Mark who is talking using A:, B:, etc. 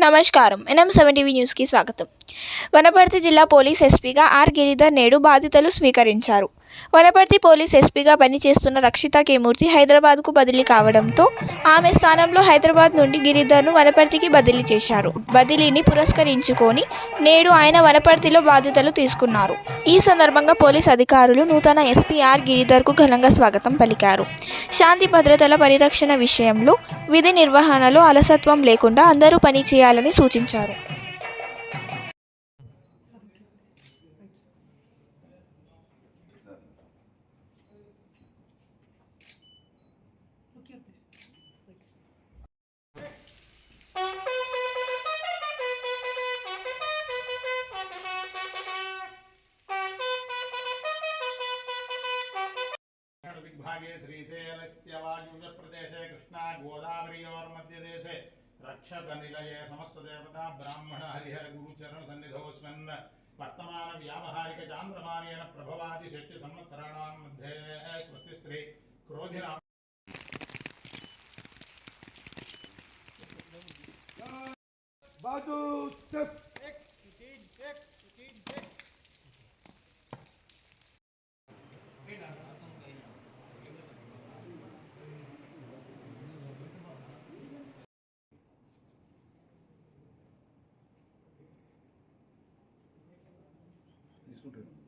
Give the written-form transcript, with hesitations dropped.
A: నమస్కారం. NM7 TV న్యూస్కి స్వాగతం. వనపర్తి జిల్లా పోలీస్ ఎస్పీగా ఆర్ గిరిధర్ నేడు బాధ్యతలు స్వీకరించారు. వనపర్తి పోలీస్ ఎస్పీగా పనిచేస్తున్న రక్షిత కే మూర్తి హైదరాబాద్కు బదిలీ కావడంతో ఆమె స్థానంలో హైదరాబాద్ నుండి గిరిధర్ను వనపర్తికి బదిలీ చేశారు. బదిలీని పురస్కరించుకొని నేడు ఆయన వనపర్తిలో బాధ్యతలు తీసుకున్నారు. ఈ సందర్భంగా పోలీస్ అధికారులు నూతన ఎస్పీ ఆర్ గిరిధర్కు ఘనంగా స్వాగతం పలికారు. శాంతి భద్రతల పరిరక్షణ విషయంలో విధి నిర్వహణలో అలసత్వం లేకుండా అందరూ పని చేయాలని సూచించారు.
B: विभागे श्रीशैलस्य वायुव्यप्रदेशे कृष्णा गोदावरीयोर्मध्यदेशे रक्षकनिलये समस्तदेवता ब्राह्मण हरिहर गुरुचरण सन्निधोऽस्मिन् वर्तमान व्यावहारिक चान्द्रमानेन प्रभवादि षष्टि संवत्सराणां मध्ये स्वस्ति श्री क्रोधिनाम बाजू తీసుకుంటారు.